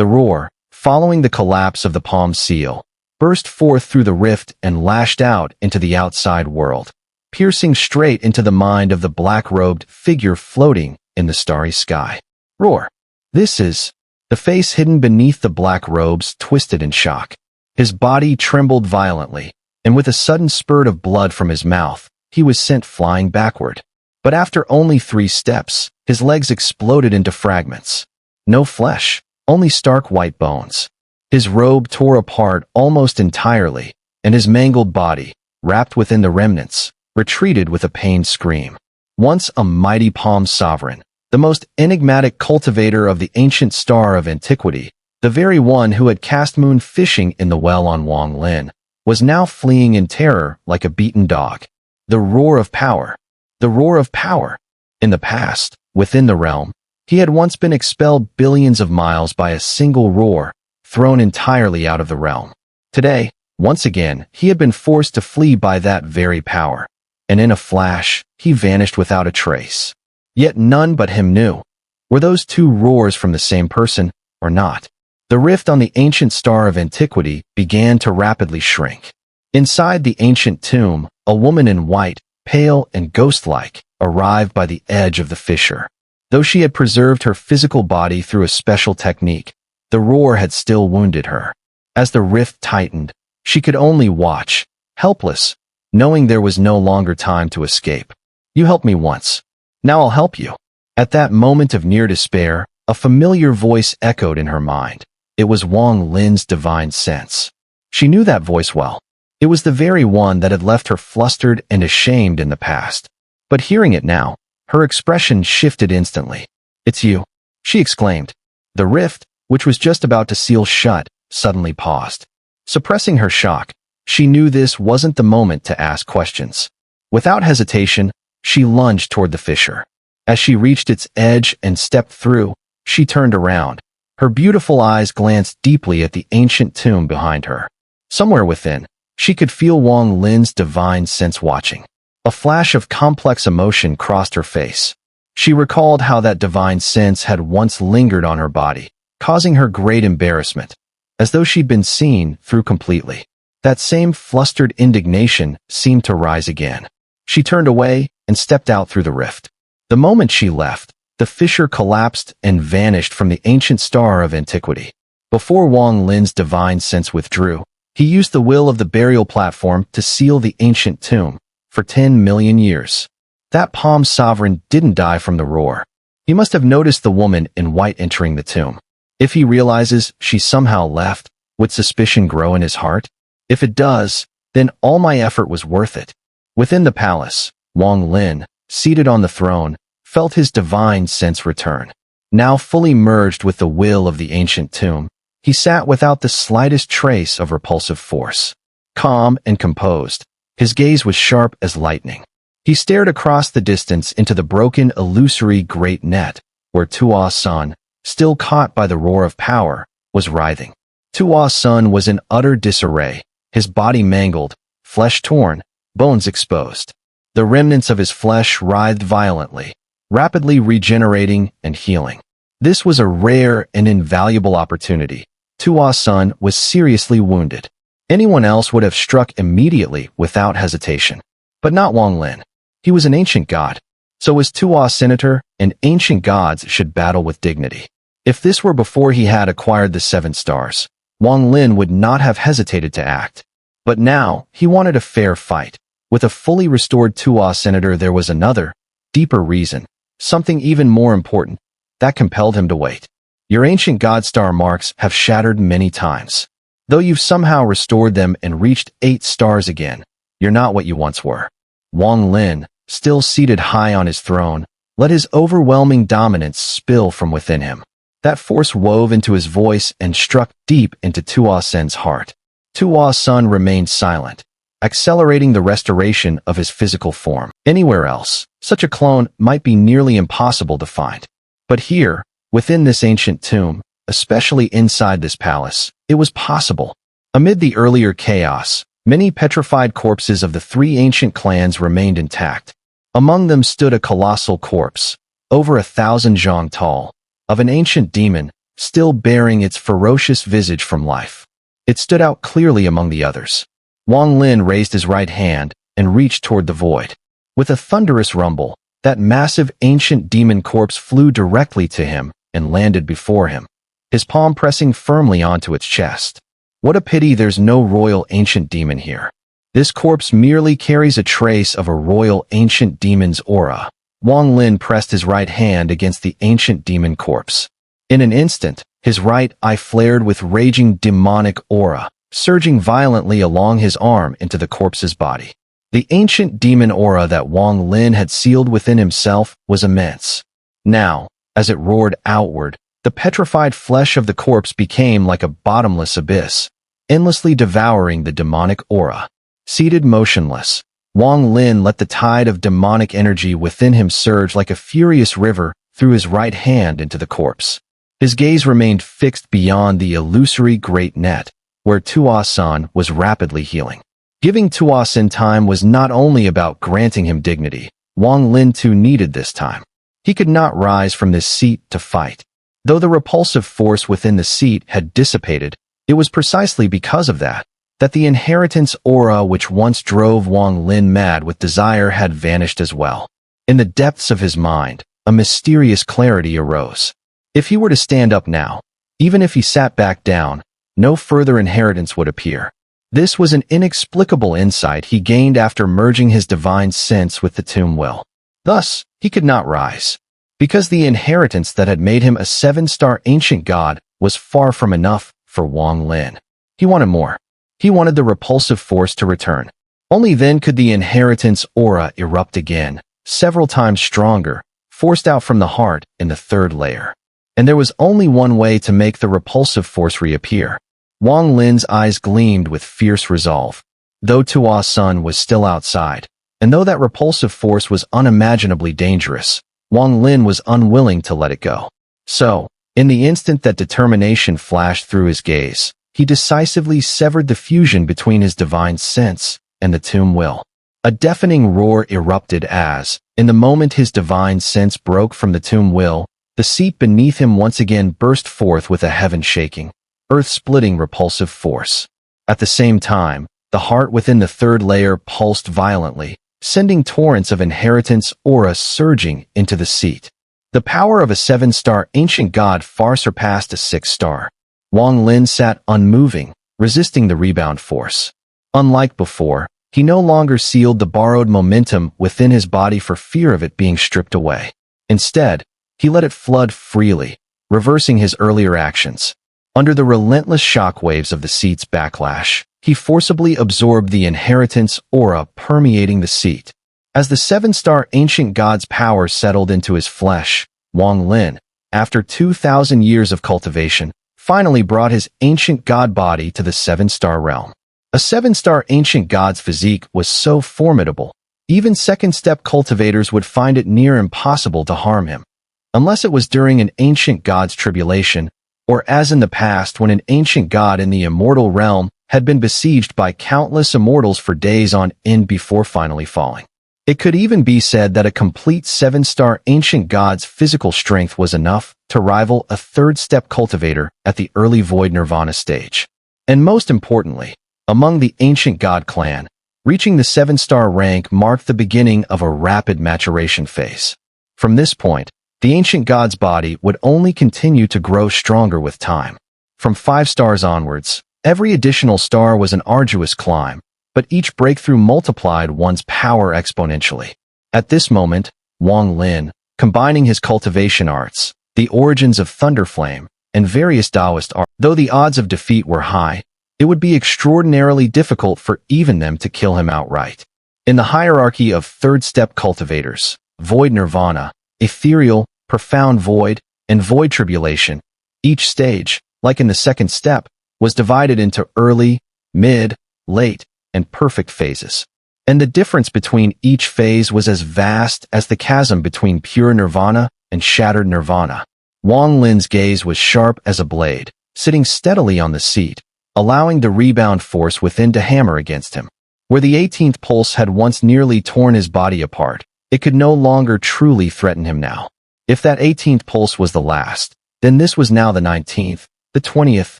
The roar, following the collapse of the palm seal, burst forth through the rift and lashed out into the outside world, piercing straight into the mind of the black-robed figure floating in the starry sky. Roar. This is... The face hidden beneath the black robes twisted in shock. His body trembled violently, and with a sudden spurt of blood from his mouth, he was sent flying backward. But after only 3 steps, his legs exploded into fragments. No flesh, only stark white bones. His robe tore apart almost entirely, and his mangled body, wrapped within the remnants, retreated with a pained scream. Once a mighty palm sovereign, the most enigmatic cultivator of the ancient star of antiquity, the very one who had cast moon fishing in the well on Wang Lin, was now fleeing in terror like a beaten dog. The roar of power. The roar of power. In the past, within the realm, he had once been expelled billions of miles by a single roar, thrown entirely out of the realm. Today, once again, he had been forced to flee by that very power, and in a flash, he vanished without a trace. Yet none but him knew. Were those 2 roars from the same person, or not? The rift on the ancient star of antiquity began to rapidly shrink. Inside the ancient tomb, a woman in white, pale and ghost-like, arrived by the edge of the fissure. Though she had preserved her physical body through a special technique, the roar had still wounded her. As the rift tightened, she could only watch, helpless, knowing there was no longer time to escape. You helped me once. Now I'll help you. At that moment of near despair, a familiar voice echoed in her mind. It was Wang Lin's divine sense. She knew that voice well. It was the very one that had left her flustered and ashamed in the past. But hearing it now, her expression shifted instantly. It's you, she exclaimed. The rift, which was just about to seal shut, suddenly paused. Suppressing her shock, she knew this wasn't the moment to ask questions. Without hesitation, she lunged toward the fissure. As she reached its edge and stepped through, she turned around. Her beautiful eyes glanced deeply at the ancient tomb behind her. Somewhere within, she could feel Wang Lin's divine sense watching. A flash of complex emotion crossed her face. She recalled how that divine sense had once lingered on her body, causing her great embarrassment, as though she'd been seen through completely. That same flustered indignation seemed to rise again. She turned away and stepped out through the rift. The moment she left, the fissure collapsed and vanished from the ancient star of antiquity. Before Wang Lin's divine sense withdrew, he used the will of the burial platform to seal the ancient tomb for 10 million years. That palm sovereign didn't die from the roar. He must have noticed the woman in white entering the tomb. If he realizes she somehow left, would suspicion grow in his heart? If it does, then all my effort was worth it. Within the palace, Wang Lin, seated on the throne, felt his divine sense return. Now fully merged with the will of the ancient tomb, he sat without the slightest trace of repulsive force. Calm and composed, his gaze was sharp as lightning. He stared across the distance into the broken, illusory great net, where Tuo Sen, still caught by the roar of power, was writhing. Tuo Sen was in utter disarray, his body mangled, flesh torn, bones exposed. The remnants of his flesh writhed violently, rapidly regenerating and healing. This was a rare and invaluable opportunity. Tuo Sen was seriously wounded. Anyone else would have struck immediately without hesitation. But not Wang Lin. He was an ancient god. So was Tuo Senator, and ancient gods should battle with dignity. If this were before he had acquired the 7 stars, Wang Lin would not have hesitated to act. But now, he wanted a fair fight. With a fully restored Tuo Senator, there was another, deeper reason, something even more important, that compelled him to wait. Your ancient god star marks have shattered many times. Though you've somehow restored them and reached 8 stars again, you're not what you once were. Wang Lin, still seated high on his throne, let his overwhelming dominance spill from within him. That force wove into his voice and struck deep into Tuo Sen's heart. Tuo Sen remained silent, accelerating the restoration of his physical form. Anywhere else, such a clone might be nearly impossible to find. But here, within this ancient tomb, especially inside this palace, it was possible. Amid the earlier chaos, many petrified corpses of the 3 ancient clans remained intact. Among them stood a colossal corpse, over 1,000 zhang tall, of an ancient demon, still bearing its ferocious visage from life. It stood out clearly among the others. Wang Lin raised his right hand and reached toward the void. With a thunderous rumble, that massive ancient demon corpse flew directly to him and landed before him, his palm pressing firmly onto its chest. What a pity there's no royal ancient demon here. This corpse merely carries a trace of a royal ancient demon's aura. Wang Lin pressed his right hand against the ancient demon corpse. In an instant, his right eye flared with raging demonic aura, surging violently along his arm into the corpse's body. The ancient demon aura that Wang Lin had sealed within himself was immense. Now, as it roared outward, the petrified flesh of the corpse became like a bottomless abyss, endlessly devouring the demonic aura. Seated motionless, Wang Lin let the tide of demonic energy within him surge like a furious river through his right hand into the corpse. His gaze remained fixed beyond the illusory great net, where Tuo Sen was rapidly healing. Giving Tuo Sen time was not only about granting him dignity. Wang Lin too needed this time. He could not rise from this seat to fight. Though the repulsive force within the seat had dissipated, it was precisely because of that the inheritance aura which once drove Wang Lin mad with desire had vanished as well. In the depths of his mind, a mysterious clarity arose. If he were to stand up now, even if he sat back down, no further inheritance would appear. This was an inexplicable insight he gained after merging his divine sense with the tomb will. Thus, he could not rise. Because the inheritance that had made him a 7-star ancient god was far from enough for Wang Lin. He wanted more. He wanted the repulsive force to return. Only then could the inheritance aura erupt again, several times stronger, forced out from the heart in the 3rd layer. And there was only one way to make the repulsive force reappear. Wang Lin's eyes gleamed with fierce resolve. Though Tuo Sen was still outside, and though that repulsive force was unimaginably dangerous, Wang Lin was unwilling to let it go. So, in the instant that determination flashed through his gaze, he decisively severed the fusion between his divine sense and the tomb will. A deafening roar erupted as, in the moment his divine sense broke from the tomb will, the seat beneath him once again burst forth with a heaven-shaking, earth-splitting repulsive force. At the same time, the heart within the 3rd layer pulsed violently, sending torrents of inheritance aura surging into the seat. The power of a 7-star ancient god far surpassed a 6-star. Wang Lin sat unmoving, resisting the rebound force. Unlike before, he no longer sealed the borrowed momentum within his body for fear of it being stripped away. Instead, he let it flood freely, reversing his earlier actions. Under the relentless shockwaves of the seat's backlash, he forcibly absorbed the inheritance aura permeating the seat. As the 7-star ancient god's power settled into his flesh, Wang Lin, after 2,000 years of cultivation, finally brought his ancient god body to the 7-star realm. A 7-star ancient god's physique was so formidable, even second-step cultivators would find it near impossible to harm him. Unless it was during an ancient god's tribulation, or as in the past when an ancient god in the immortal realm had been besieged by countless immortals for days on end before finally falling. It could even be said that a complete 7-star ancient god's physical strength was enough to rival a 3rd-step cultivator at the early void nirvana stage. And most importantly, among the ancient god clan, reaching the 7-star rank marked the beginning of a rapid maturation phase. From this point, the ancient god's body would only continue to grow stronger with time. From 5 stars onwards, every additional star was an arduous climb, but each breakthrough multiplied one's power exponentially. At this moment, Wang Lin, combining his cultivation arts, the origins of Thunderflame, and various Taoist arts, though the odds of defeat were high, it would be extraordinarily difficult for even them to kill him outright. In the hierarchy of 3rd-step cultivators, Void Nirvana, Ethereal, Profound Void, and Void Tribulation, each stage, like in the 2nd step, was divided into early, mid, late, and perfect phases. And the difference between each phase was as vast as the chasm between pure nirvana and shattered nirvana. Wang Lin's gaze was sharp as a blade, sitting steadily on the seat, allowing the rebound force within to hammer against him. Where the 18th pulse had once nearly torn his body apart, it could no longer truly threaten him now. If that 18th pulse was the last, Then this was now the 19th, the 20th,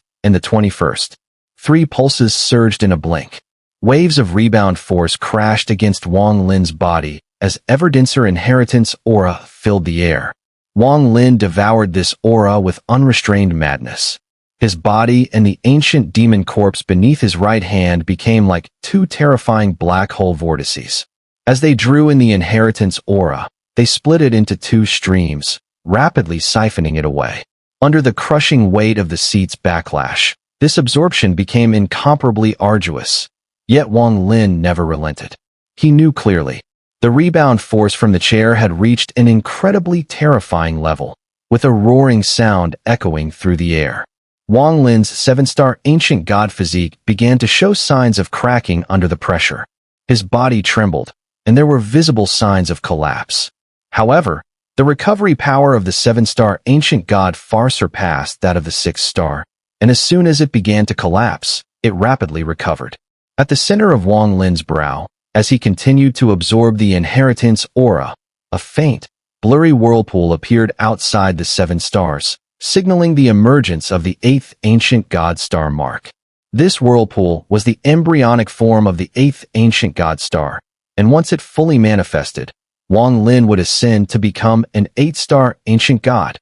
and the 21st. 3 pulses surged in a blink. Waves of rebound force crashed against Wang Lin's body as ever-denser inheritance aura filled the air. Wang Lin devoured this aura with unrestrained madness. His body and the ancient demon corpse beneath his right hand became like 2 terrifying black hole vortices. As they drew in the inheritance aura, they split it into 2 streams, rapidly siphoning it away. Under the crushing weight of the seat's backlash, this absorption became incomparably arduous. Yet Wang Lin never relented. He knew clearly. The rebound force from the chair had reached an incredibly terrifying level, with a roaring sound echoing through the air. Wang Lin's 7-star ancient god physique began to show signs of cracking under the pressure. His body trembled, and there were visible signs of collapse. However, the recovery power of the 7-star ancient god far surpassed that of the 6-star, and as soon as it began to collapse, it rapidly recovered. At the center of Wang Lin's brow, as he continued to absorb the inheritance aura, a faint, blurry whirlpool appeared outside the 7 stars, signaling the emergence of the 8th ancient god star mark. This whirlpool was the embryonic form of the 8th ancient god star, and once it fully manifested, Wang Lin would ascend to become an 8-star ancient god.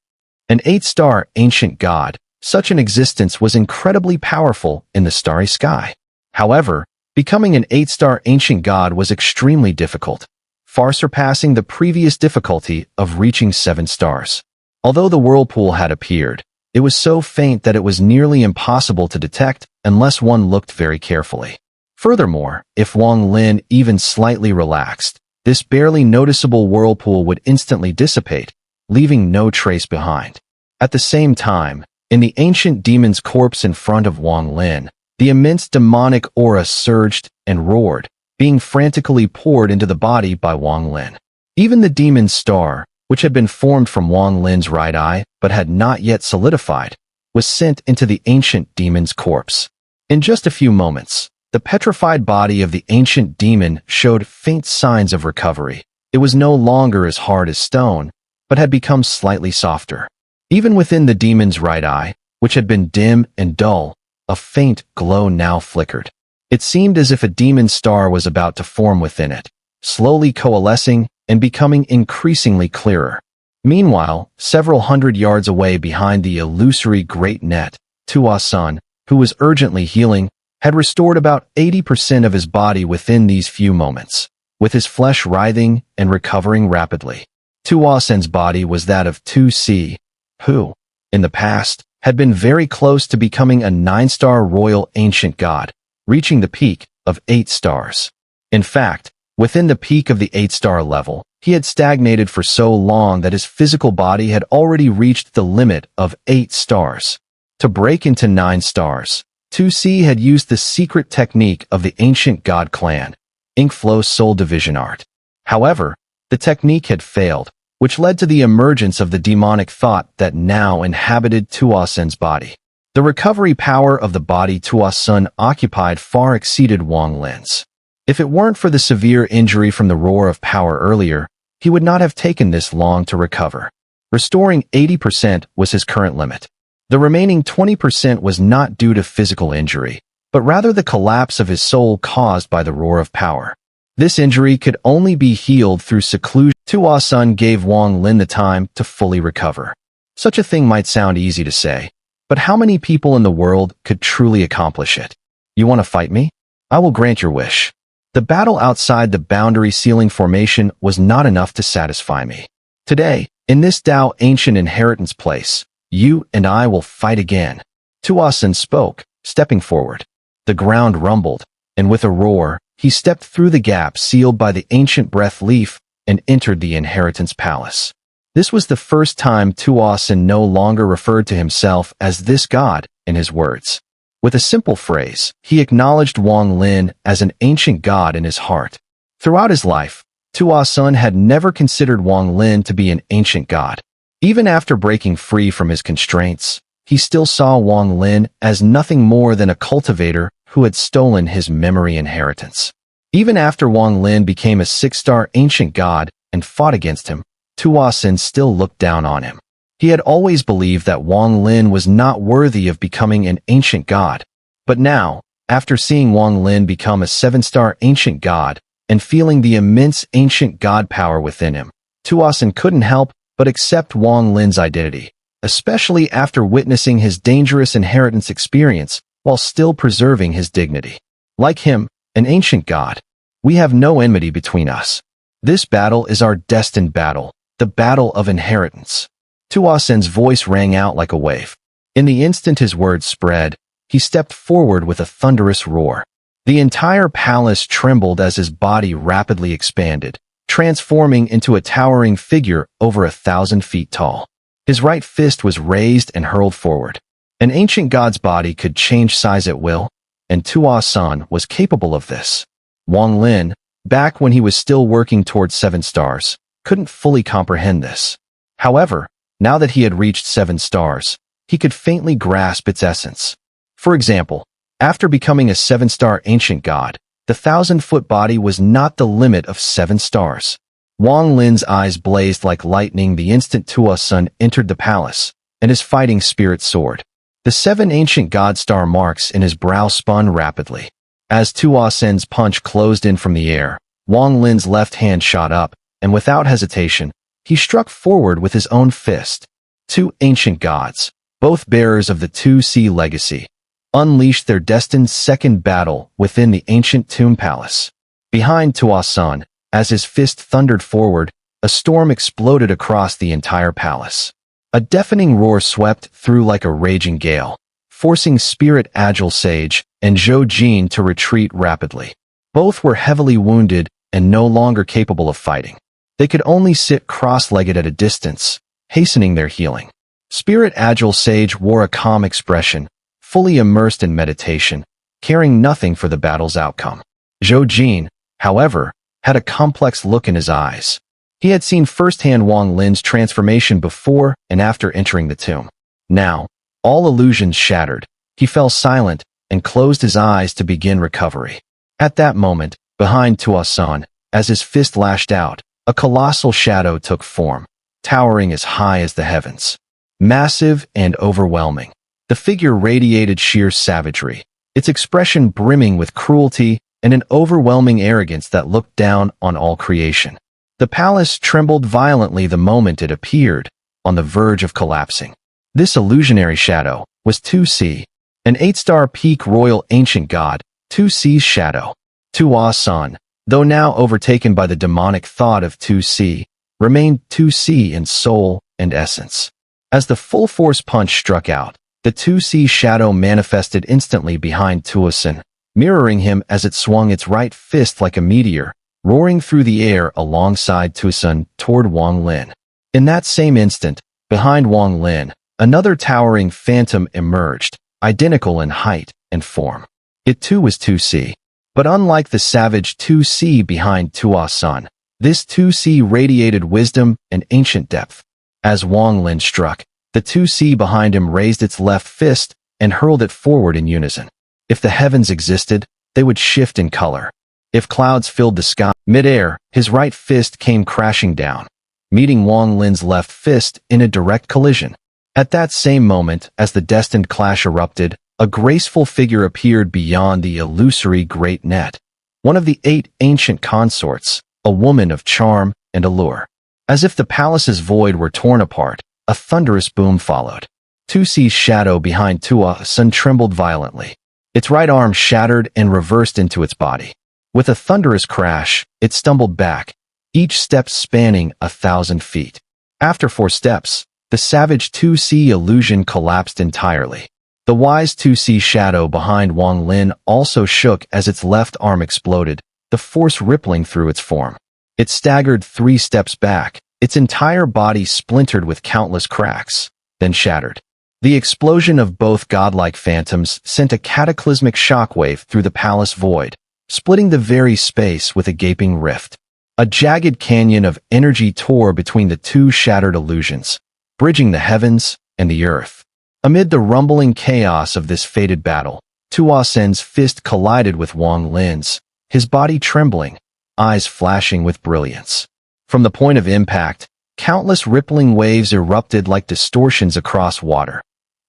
An 8-star ancient god, such an existence was incredibly powerful in the starry sky. However, becoming an 8-star ancient god was extremely difficult, far surpassing the previous difficulty of reaching 7 stars. Although the whirlpool had appeared, it was so faint that it was nearly impossible to detect unless one looked very carefully. Furthermore, if Wang Lin even slightly relaxed, this barely noticeable whirlpool would instantly dissipate, leaving no trace behind. At the same time, in the ancient demon's corpse in front of Wang Lin, the immense demonic aura surged and roared, being frantically poured into the body by Wang Lin. Even the demon's star, which had been formed from Wang Lin's right eye but had not yet solidified, was sent into the ancient demon's corpse. In just a few moments, the petrified body of the ancient demon showed faint signs of recovery. It was no longer as hard as stone, but had become slightly softer. Even within the demon's right eye, which had been dim and dull, a faint glow now flickered. It seemed as if a demon star was about to form within it, slowly coalescing and becoming increasingly clearer. Meanwhile, several hundred yards away behind the illusory great net, Tuo Sen, who was urgently healing, had restored about 80% of his body within these few moments, with his flesh writhing and recovering rapidly. Tuo Sen's body was that of Tuo Sen, who, in the past, had been very close to becoming a 9-star royal ancient god, reaching the peak of 8 stars. In fact, within the peak of the 8-star level, he had stagnated for so long that his physical body had already reached the limit of 8 stars. To break into 9 stars, Tuo Sen had used the secret technique of the ancient god clan, Ink Flow Soul Division Art. However, the technique had failed, which led to the emergence of the demonic thought that now inhabited Tuo Sen's body. The recovery power of the body Tuo Sen occupied far exceeded Wang Lin's. If it weren't for the severe injury from the roar of power earlier, he would not have taken this long to recover. Restoring 80% was his current limit. The remaining 20% was not due to physical injury, but rather the collapse of his soul caused by the roar of power. This injury could only be healed through seclusion. Tuo Sen gave Wang Lin the time to fully recover. Such a thing might sound easy to say, but how many people in the world could truly accomplish it? You want to fight me? I will grant your wish. The battle outside the boundary ceiling formation was not enough to satisfy me. Today, in this Tao ancient inheritance place, you and I will fight again. Tuo Sen spoke, stepping forward. The ground rumbled, and with a roar, he stepped through the gap sealed by the ancient breath leaf and entered the inheritance palace. This was the first time Tuo Sen no longer referred to himself as this god in his words. With a simple phrase, he acknowledged Wang Lin as an ancient god in his heart. Throughout his life, Tuo Sen had never considered Wang Lin to be an ancient god. Even after breaking free from his constraints, he still saw Wang Lin as nothing more than a cultivator who had stolen his memory inheritance. Even after Wang Lin became a 6-star ancient god and fought against him, Tuo Sen still looked down on him. He had always believed that Wang Lin was not worthy of becoming an ancient god. But now, after seeing Wang Lin become a 7-star ancient god and feeling the immense ancient god power within him, Tuo Sen couldn't help but accept Wang Lin's identity, especially after witnessing his dangerous inheritance experience while still preserving his dignity. Like him, an ancient god, we have no enmity between us. This battle is our destined battle, the battle of inheritance. Tuo Sen's voice rang out like a wave. In the instant his words spread, he stepped forward with a thunderous roar. The entire palace trembled as his body rapidly expanded, transforming into a towering figure over 1,000 feet tall. His right fist was raised and hurled forward. An ancient god's body could change size at will, and Tuo Sen was capable of this. Wang Lin, back when he was still working towards 7 stars, couldn't fully comprehend this. However, now that he had reached 7 stars, he could faintly grasp its essence. For example, after becoming a 7-star ancient god, the 1,000-foot body was not the limit of 7 stars. Wang Lin's eyes blazed like lightning the instant Tuo Sen entered the palace, and his fighting spirit soared. The 7 ancient god star marks in his brow spun rapidly. As Tuo Sen's punch closed in from the air, Wang Lin's left hand shot up, and without hesitation, he struck forward with his own fist. 2 ancient gods, both bearers of the Tuo Sen legacy, unleashed their destined second battle within the ancient tomb palace. Behind Tuo Sen, as his fist thundered forward, a storm exploded across the entire palace. A deafening roar swept through like a raging gale, forcing Spirit Agile Sage and Zhou Jin to retreat rapidly. Both were heavily wounded and no longer capable of fighting. They could only sit cross-legged at a distance, hastening their healing. Spirit Agile Sage wore a calm expression, fully immersed in meditation, caring nothing for the battle's outcome. Zhou Jin, however, had a complex look in his eyes. He had seen firsthand Wang Lin's transformation before and after entering the tomb. Now, all illusions shattered, he fell silent and closed his eyes to begin recovery. At that moment, behind Tuo Sen, as his fist lashed out, a colossal shadow took form, towering as high as the heavens. Massive and overwhelming, the figure radiated sheer savagery, its expression brimming with cruelty and an overwhelming arrogance that looked down on all creation. The palace trembled violently the moment it appeared, on the verge of collapsing. This illusionary shadow was Tuo Sen, an 8-star peak royal ancient god, Tuo Sen's shadow. Tuo Sen, though now overtaken by the demonic thought of Tuo Sen, remained Tuo Sen in soul and essence. As the full-force punch struck out, the Tuo Sen shadow manifested instantly behind Tuo Sen, mirroring him as it swung its right fist like a meteor, roaring through the air alongside Tuo Sen toward Wang Lin. In that same instant, behind Wang Lin, another towering phantom emerged, identical in height and form. It too was Tuo Sen. But unlike the savage Tuo Sen behind Tuo Sen, this Tuo Sen radiated wisdom and ancient depth. As Wang Lin struck, the Tuo Sen behind him raised its left fist and hurled it forward in unison. If the heavens existed, they would shift in color. If clouds filled the sky, mid-air, his right fist came crashing down, meeting Wang Lin's left fist in a direct collision. At that same moment, as the destined clash erupted, a graceful figure appeared beyond the illusory great net. One of the 8 ancient consorts, a woman of charm and allure. As if the palace's void were torn apart, a thunderous boom followed. Tuo Sen's shadow behind Tuo Sen trembled violently. Its right arm shattered and reversed into its body. With a thunderous crash, it stumbled back, each step spanning 1,000 feet. After 4 steps, the savage Tuo Sen illusion collapsed entirely. The wise Tuo Sen shadow behind Wang Lin also shook as its left arm exploded, the force rippling through its form. It staggered 3 steps back, its entire body splintered with countless cracks, then shattered. The explosion of both godlike phantoms sent a cataclysmic shockwave through the palace void, splitting the very space with a gaping rift. A jagged canyon of energy tore between the 2 shattered illusions, bridging the heavens and the earth. Amid the rumbling chaos of this fated battle, Tuo Sen's fist collided with Wang Lin's, his body trembling, eyes flashing with brilliance. From the point of impact, Countless rippling waves erupted like distortions across water,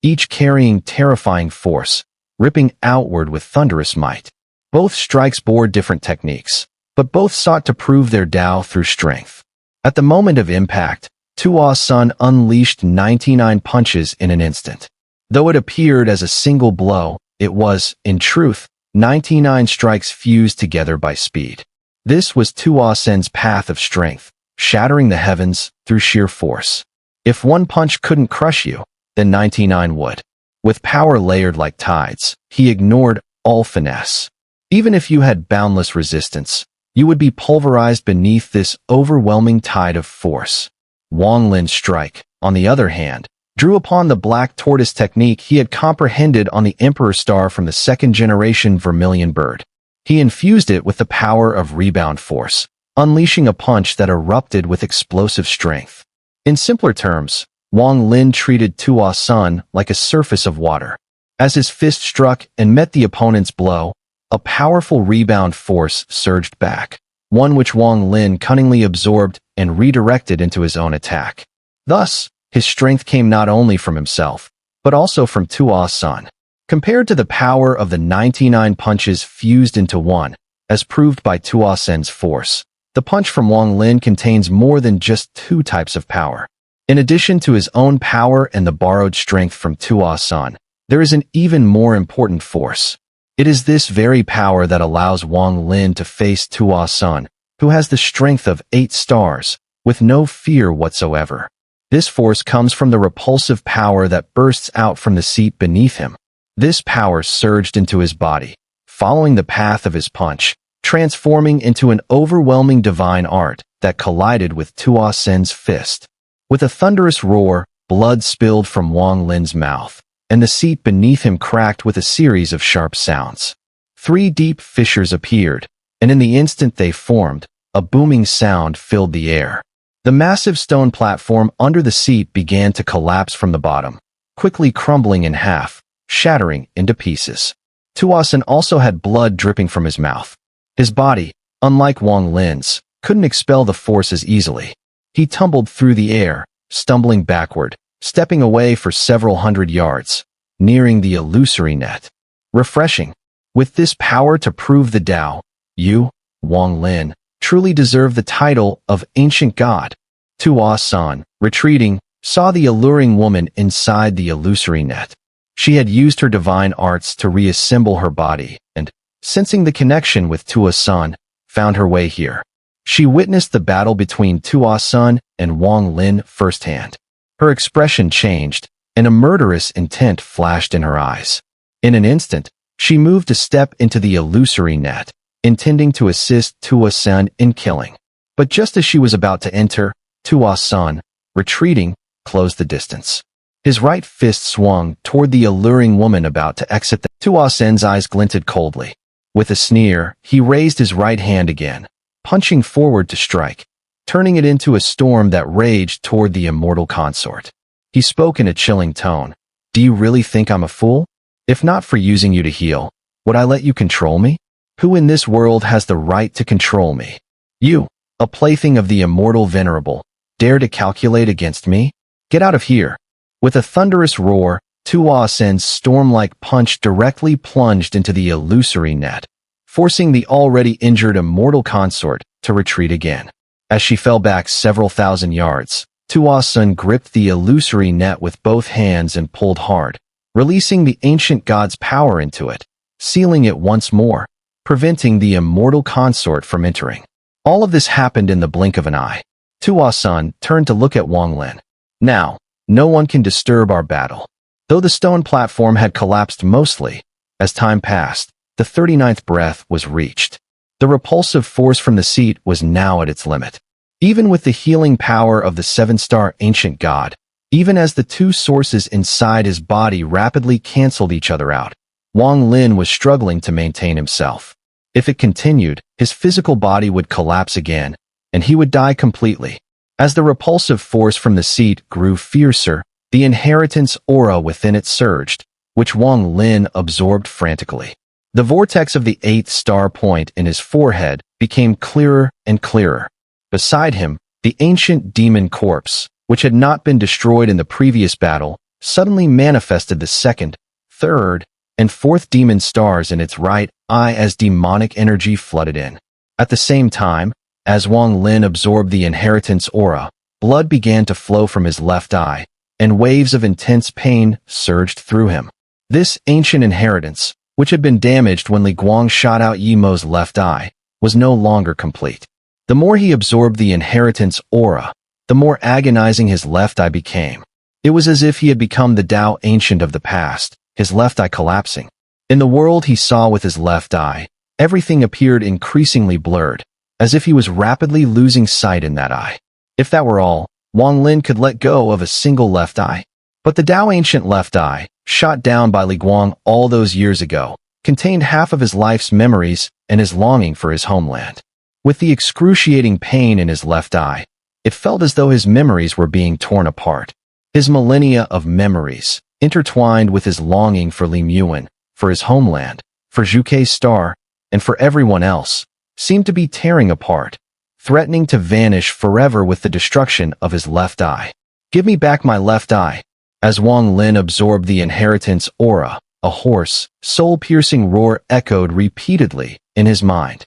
each carrying terrifying force, ripping outward with thunderous might. Both strikes bore different techniques, but both sought to prove their Tao through strength. At the moment of impact, Tuo Sen unleashed 99 punches in an instant. Though it appeared as a single blow, it was, in truth, 99 strikes fused together by speed. This was Tuo Sen's path of strength, shattering the heavens through sheer force. If one punch couldn't crush you, then 99 would. With power layered like tides, he ignored all finesse. Even if you had boundless resistance, you would be pulverized beneath this overwhelming tide of force. Wang Lin's strike, on the other hand, drew upon the black tortoise technique he had comprehended on the Emperor Star from the second-generation Vermilion Bird. He infused it with the power of rebound force, unleashing a punch that erupted with explosive strength. In simpler terms, Wang Lin treated Tuo Sen like a surface of water. As his fist struck and met the opponent's blow, a powerful rebound force surged back, one which Wang Lin cunningly absorbed and redirected into his own attack. Thus, his strength came not only from himself, but also from Tuo Sen. Compared to the power of the 99 punches fused into one, as proved by Tuo Sen's force, the punch from Wang Lin contains more than just two types of power. In addition to his own power and the borrowed strength from Tuo Sen, there is an even more important force. It is this very power that allows Wang Lin to face Tuo Sen, who has the strength of 8 stars, with no fear whatsoever. This force comes from the repulsive power that bursts out from the seat beneath him. This power surged into his body, following the path of his punch, transforming into an overwhelming divine art that collided with Tuo Sen's fist. With a thunderous roar, blood spilled from Wang Lin's mouth, and the seat beneath him cracked with a series of sharp sounds. 3 deep fissures appeared, and in the instant they formed, a booming sound filled the air. The massive stone platform under the seat began to collapse from the bottom, quickly crumbling in half, shattering into pieces. Tuo Sen also had blood dripping from his mouth. His body, unlike Wang Lin's, couldn't expel the force as easily. He tumbled through the air, stumbling backward, stepping away for several hundred yards, nearing the illusory net. Refreshing. With this power to prove the Tao, you, Wang Lin, truly deserve the title of Ancient God. Tuo Sen, retreating, saw the alluring woman inside the illusory net. She had used her divine arts to reassemble her body and, sensing the connection with Tuo Sen, found her way here. She witnessed the battle between Tuo Sen and Wang Lin firsthand. Her expression changed, and a murderous intent flashed in her eyes. In an instant, she moved a step into the illusory net, intending to assist Tuo Sen in killing. But just as she was about to enter, Tuo Sen, retreating, closed the distance. His right fist swung toward the alluring woman about to exit. Tuo Sen's eyes glinted coldly. With a sneer, he raised his right hand again, punching forward to strike, turning it into a storm that raged toward the immortal consort. He spoke in a chilling tone. Do you really think I'm a fool? If not for using you to heal, would I let you control me? Who in this world has the right to control me? You, a plaything of the immortal venerable, dare to calculate against me? Get out of here. With a thunderous roar, Tuo Sen's storm-like punch directly plunged into the illusory net, forcing the already injured immortal consort to retreat again. As she fell back several thousand yards, Tuo Sen gripped the illusory net with both hands and pulled hard, releasing the ancient god's power into it, sealing it once more, preventing the immortal consort from entering. All of this happened in the blink of an eye. Tuo Sen turned to look at Wang Lin. Now, no one can disturb our battle. Though the stone platform had collapsed mostly, as time passed, the 39th breath was reached. The repulsive force from the seat was now at its limit. Even with the healing power of the 7-star ancient god, even as the two sources inside his body rapidly canceled each other out, Wang Lin was struggling to maintain himself. If it continued, his physical body would collapse again, and he would die completely. As the repulsive force from the seat grew fiercer, the inheritance aura within it surged, which Wang Lin absorbed frantically. The vortex of the 8th star point in his forehead became clearer and clearer. Beside him, The ancient demon corpse, which had not been destroyed in the previous battle, suddenly manifested the second, third, and fourth demon stars in its right eye as demonic energy flooded in. At the same time, as Wang Lin absorbed the inheritance aura, blood began to flow from his left eye, and waves of intense pain surged through him. This ancient inheritance, which had been damaged when Li Guang shot out Yi Mo's left eye, was no longer complete. The more he absorbed the inheritance aura, the more agonizing his left eye became. It was as if he had become the Tao ancient of the past, his left eye collapsing. In the world he saw with his left eye, everything appeared increasingly blurred, as if he was rapidly losing sight in that eye. If that were all, Wang Lin could let go of a single left eye. But the Tao ancient left eye, shot down by Li Guang all those years ago, contained half of his life's memories and his longing for his homeland. With the excruciating pain in his left eye, it felt as though his memories were being torn apart. His millennia of memories, intertwined with his longing for Li Muan, for his homeland, for Zhukei's star, and for everyone else, seemed to be tearing apart, threatening to vanish forever with the destruction of his left eye. "Give me back my left eye." As Wang Lin absorbed the inheritance aura, a hoarse, soul-piercing roar echoed repeatedly in his mind.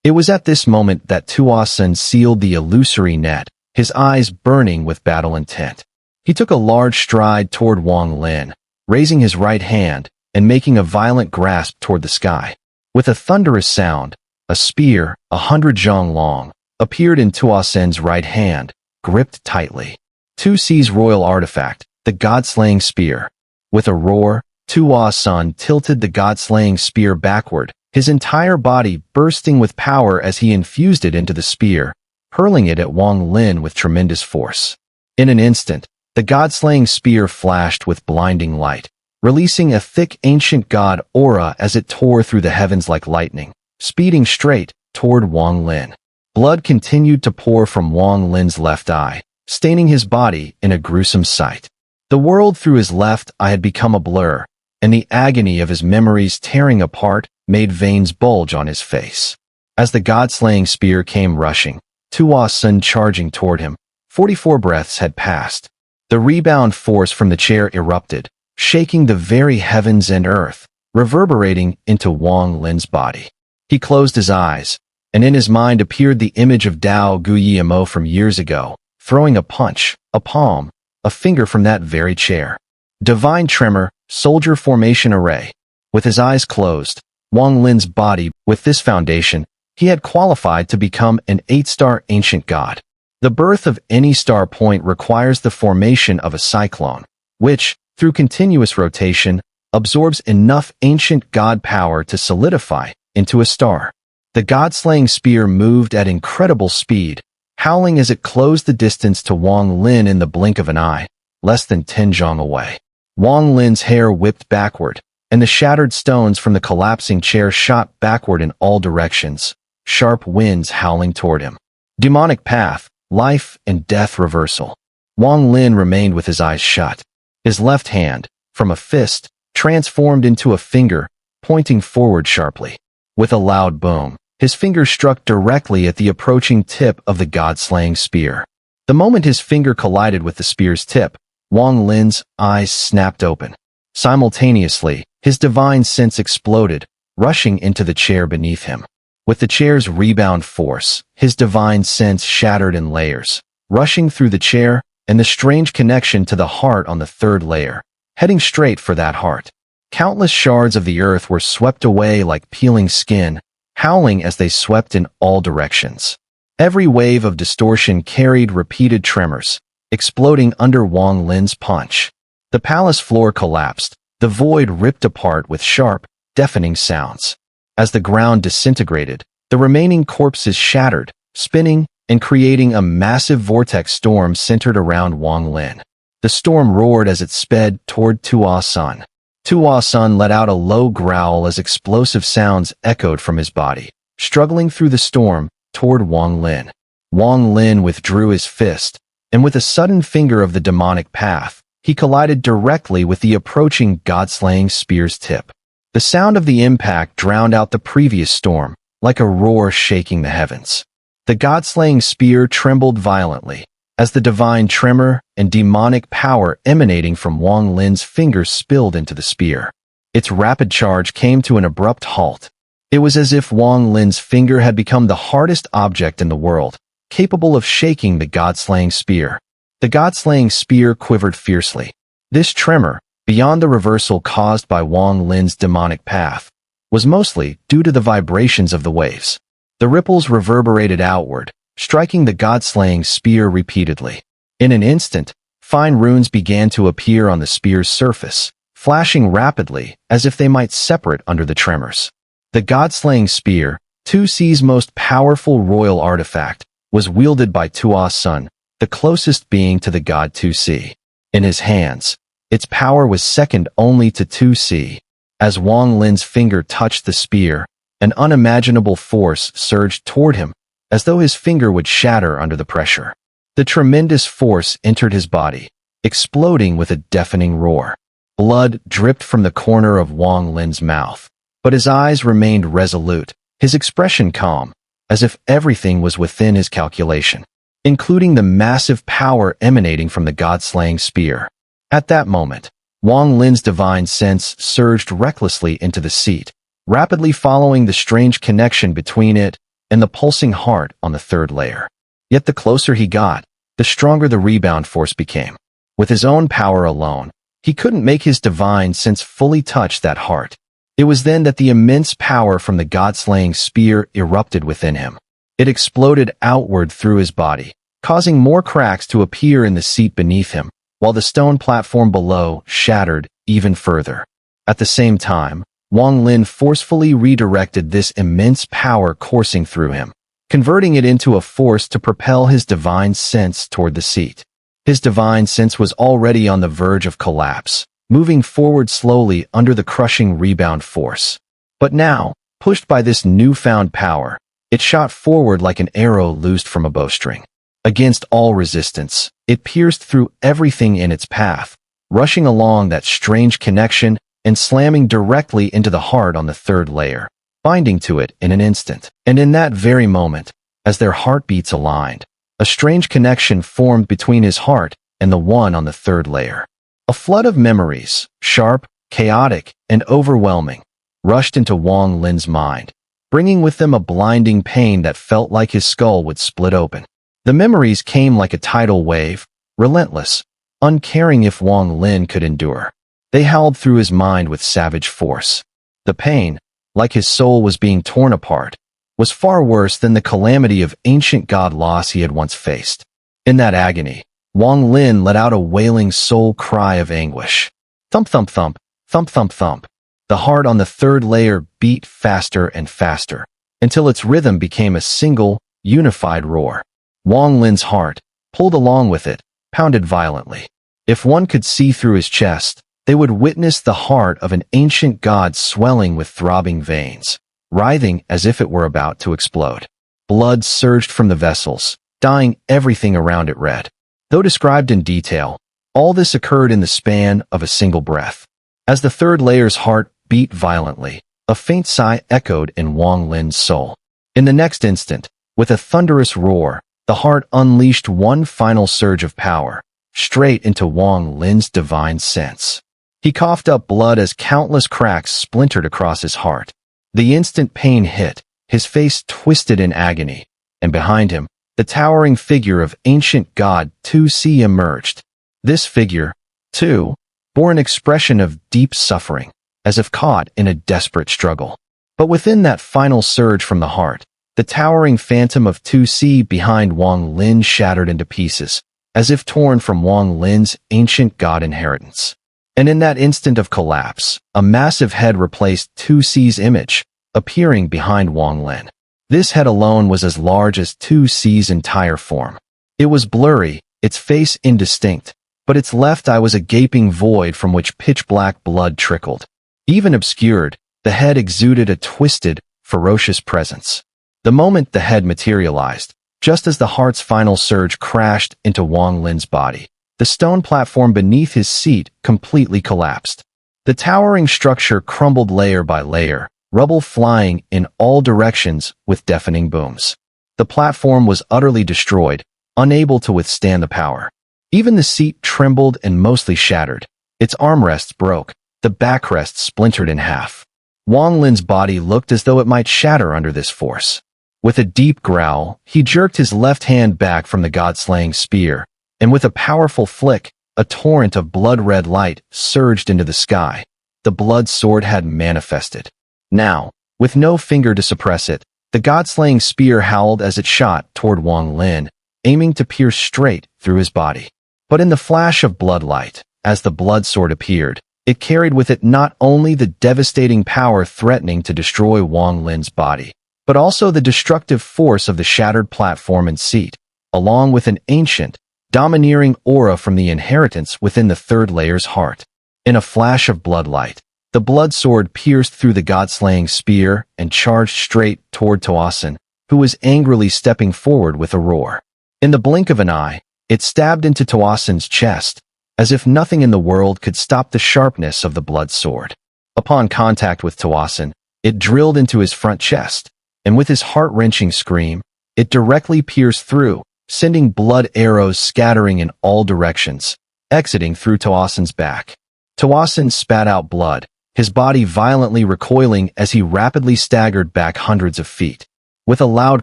It was at this moment that Tuo Sen sealed the illusory net, his eyes burning with battle intent. He took a large stride toward Wang Lin, raising his right hand and making a violent grasp toward the sky. With a thunderous sound, a spear, 100 zhang long, appeared in Tuo Sen's right hand, gripped tightly. Tu Si's royal artifact, the godslaying spear. With a roar, Tuo Sen tilted the godslaying spear backward, his entire body bursting with power as he infused it into the spear, hurling it at Wang Lin with tremendous force. In an instant, the godslaying spear flashed with blinding light, releasing a thick ancient god aura as it tore through the heavens like lightning, speeding straight toward Wang Lin. Blood continued to pour from Wang Lin's left eye, staining his body in a gruesome sight. The world through his left eye had become a blur, and the agony of his memories tearing apart made veins bulge on his face. As the god-slaying spear came rushing, Tuo Sen charging toward him, 44 breaths had passed. The rebound force from the chair erupted, shaking the very heavens and earth, reverberating into Wang Lin's body. He closed his eyes, and in his mind appeared the image of Dao Guiyamo from years ago, throwing a punch, a palm, a finger from that very chair. Divine Tremor, Soldier Formation Array. With his eyes closed, Wang Lin's body, with this foundation, he had qualified to become an 8-star ancient god. The birth of any star point requires the formation of a cyclone, which, through continuous rotation, absorbs enough ancient god power to solidify into a star. The god-slaying spear moved at incredible speed, howling as it closed the distance to Wang Lin in the blink of an eye, less than 10 zhang away. Wang Lin's hair whipped backward, and the shattered stones from the collapsing chair shot backward in all directions, sharp winds howling toward him. Demonic path, life and death reversal. Wang Lin remained with his eyes shut. His left hand, from a fist, transformed into a finger, pointing forward sharply. With a loud boom, his finger struck directly at the approaching tip of the god-slaying spear. The moment his finger collided with the spear's tip, Wang Lin's eyes snapped open. Simultaneously, his divine sense exploded, rushing into the chair beneath him. With the chair's rebound force, his divine sense shattered in layers, rushing through the chair and the strange connection to the heart on the third layer, heading straight for that heart. Countless shards of the earth were swept away like peeling skin, howling as they swept in all directions. Every wave of distortion carried repeated tremors, exploding under Wang Lin's punch. The palace floor collapsed, the void ripped apart with sharp, deafening sounds. As the ground disintegrated, the remaining corpses shattered, spinning, and creating a massive vortex storm centered around Wang Lin. The storm roared as it sped toward Tuo Sen. Tuo Sen let out a low growl as explosive sounds echoed from his body, struggling through the storm toward Wang Lin. Wang Lin withdrew his fist, and with a sudden finger of the demonic path, he collided directly with the approaching god-slaying spear's tip. The sound of the impact drowned out the previous storm, like a roar shaking the heavens. The godslaying spear trembled violently, as the divine tremor and demonic power emanating from Wang Lin's fingers spilled into the spear. Its rapid charge came to an abrupt halt. It was as if Wang Lin's finger had become the hardest object in the world, capable of shaking the godslaying spear. The godslaying spear quivered fiercely. This tremor, beyond the reversal caused by Wang Lin's demonic path, was mostly due to the vibrations of the waves. The ripples reverberated outward, striking the godslaying spear repeatedly. In an instant, fine runes began to appear on the spear's surface, flashing rapidly as if they might separate under the tremors. The godslaying spear, Tuo Sen's most powerful royal artifact, was wielded by Tuo Sen, the closest being to the god Tuo Sen. In his hands, its power was second only to Tuo Sen. As Wang Lin's finger touched the spear, an unimaginable force surged toward him, as though his finger would shatter under the pressure. The tremendous force entered his body, exploding with a deafening roar. Blood dripped from the corner of Wang Lin's mouth, but his eyes remained resolute, his expression calm, as if everything was within his calculation, including the massive power emanating from the godslaying spear. At that moment, Wang Lin's divine sense surged recklessly into the seat, rapidly following the strange connection between it and the pulsing heart on the third layer. Yet the closer he got, the stronger the rebound force became. With his own power alone, he couldn't make his divine sense fully touch that heart. It was then that the immense power from the godslaying spear erupted within him. It exploded outward through his body, causing more cracks to appear in the seat beneath him, while the stone platform below shattered even further. At the same time, Wang Lin forcefully redirected this immense power coursing through him, converting it into a force to propel his divine sense toward the seat. His divine sense was already on the verge of collapse, moving forward slowly under the crushing rebound force. But now, pushed by this newfound power, it shot forward like an arrow loosed from a bowstring. Against all resistance, it pierced through everything in its path, rushing along that strange connection and slamming directly into the heart on the third layer, binding to it in an instant. And in that very moment, as their heartbeats aligned, a strange connection formed between his heart and the one on the third layer. A flood of memories, sharp, chaotic, and overwhelming, rushed into Wang Lin's mind, bringing with them a blinding pain that felt like his skull would split open. The memories came like a tidal wave, relentless, uncaring if Wang Lin could endure. They howled through his mind with savage force. The pain, like his soul was being torn apart, was far worse than the calamity of ancient god loss he had once faced. In that agony, Wang Lin let out a wailing soul cry of anguish. Thump thump thump, thump thump thump. The heart on the third layer beat faster and faster, until its rhythm became a single, unified roar. Wang Lin's heart, pulled along with it, pounded violently. If one could see through his chest, they would witness the heart of an ancient god swelling with throbbing veins, writhing as if it were about to explode. Blood surged from the vessels, dyeing everything around it red. Though described in detail, all this occurred in the span of a single breath. As the third layer's heart beat violently, a faint sigh echoed in Wang Lin's soul. In the next instant, with a thunderous roar, the heart unleashed one final surge of power, straight into Wang Lin's divine sense. He coughed up blood as countless cracks splintered across his heart. The instant pain hit, his face twisted in agony, and behind him, the towering figure of ancient god Tuo Sen emerged. This figure, too, bore an expression of deep suffering, as if caught in a desperate struggle. But within that final surge from the heart, the towering phantom of Tuo Sen behind Wang Lin shattered into pieces, as if torn from Wang Lin's ancient god inheritance. And in that instant of collapse, a massive head replaced Tuo Sen's image, appearing behind Wang Lin. This head alone was as large as Tuo Sen's entire form. It was blurry, its face indistinct, but its left eye was a gaping void from which pitch-black blood trickled. Even obscured, the head exuded a twisted, ferocious presence. The moment the head materialized, just as the heart's final surge crashed into Wang Lin's body, the stone platform beneath his seat completely collapsed. The towering structure crumbled layer by layer, rubble flying in all directions with deafening booms. The platform was utterly destroyed, unable to withstand the power. Even the seat trembled and mostly shattered. Its armrests broke, the backrest splintered in half. Wang Lin's body looked as though it might shatter under this force. With a deep growl, he jerked his left hand back from the godslaying spear, and with a powerful flick, a torrent of blood-red light surged into the sky. The blood sword had manifested. Now, with no finger to suppress it, the godslaying spear howled as it shot toward Wang Lin, aiming to pierce straight through his body. But in the flash of bloodlight, as the blood sword appeared, it carried with it not only the devastating power threatening to destroy Wang Lin's body, but also the destructive force of the shattered platform and seat, along with an ancient, domineering aura from the inheritance within the third layer's heart. In a flash of bloodlight, the blood sword pierced through the godslaying spear and charged straight toward Tuo Sen, who was angrily stepping forward with a roar. In the blink of an eye, it stabbed into Tuo Sen's chest, as if nothing in the world could stop the sharpness of the blood sword. Upon contact with Tuo Sen, it drilled into his front chest, and with his heart-wrenching scream, it directly pierced through, sending blood arrows scattering in all directions, exiting through Tuo Sen's back. Tuo Sen spat out blood, his body violently recoiling as he rapidly staggered back hundreds of feet. With a loud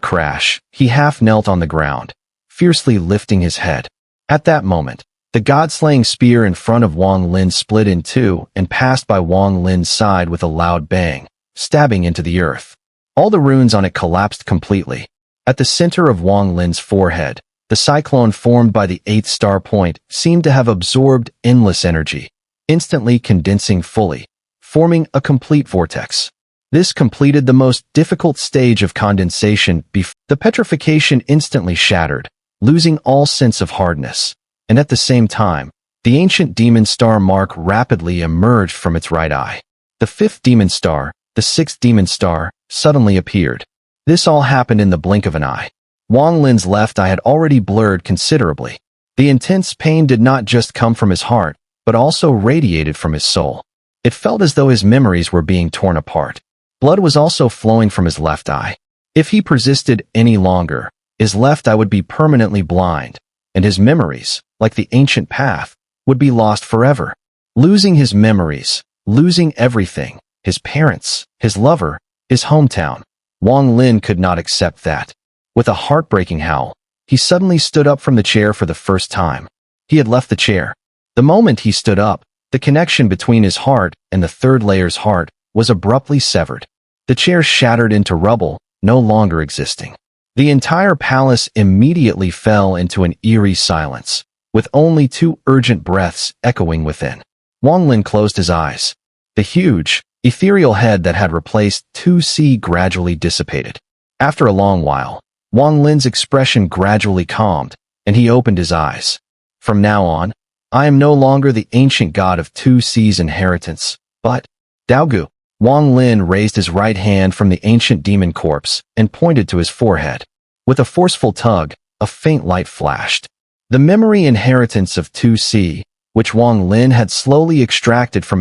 crash, he half-knelt on the ground, fiercely lifting his head. At that moment, the godslaying spear in front of Wang Lin split in two and passed by Wang Lin's side with a loud bang, stabbing into the earth. All the runes on it collapsed completely. At the center of Wang Lin's forehead, the cyclone formed by the 8th star point seemed to have absorbed endless energy, instantly condensing fully, forming a complete vortex. This completed the most difficult stage of condensation before the petrification instantly shattered, losing all sense of hardness. And at the same time, the ancient demon star mark rapidly emerged from its right eye. The 5th demon star, the 6th demon star, suddenly appeared. This all happened in the blink of an eye. Wang Lin's left eye had already blurred considerably. The intense pain did not just come from his heart, but also radiated from his soul. It felt as though his memories were being torn apart. Blood was also flowing from his left eye. If he persisted any longer, his left eye would be permanently blind, and his memories, like the ancient path, would be lost forever. Losing his memories, losing everything, his parents, his lover, his hometown. Wang Lin could not accept that. With a heartbreaking howl, he suddenly stood up from the chair for the first time. He had left the chair. The moment he stood up, the connection between his heart and the third layer's heart was abruptly severed. The chair shattered into rubble, no longer existing. The entire palace immediately fell into an eerie silence, with only 2 urgent breaths echoing within. Wang Lin closed his eyes. The huge, ethereal head that had replaced Tuo Sen gradually dissipated. After a long while, Wang Lin's expression gradually calmed, and he opened his eyes. From now on, I am no longer the ancient god of Tuo Sen's inheritance, but Daogu. Wang Lin raised his right hand from the ancient demon corpse and pointed to his forehead. With a forceful tug, a faint light flashed. The memory inheritance of Tuo Sen, which Wang Lin had slowly extracted from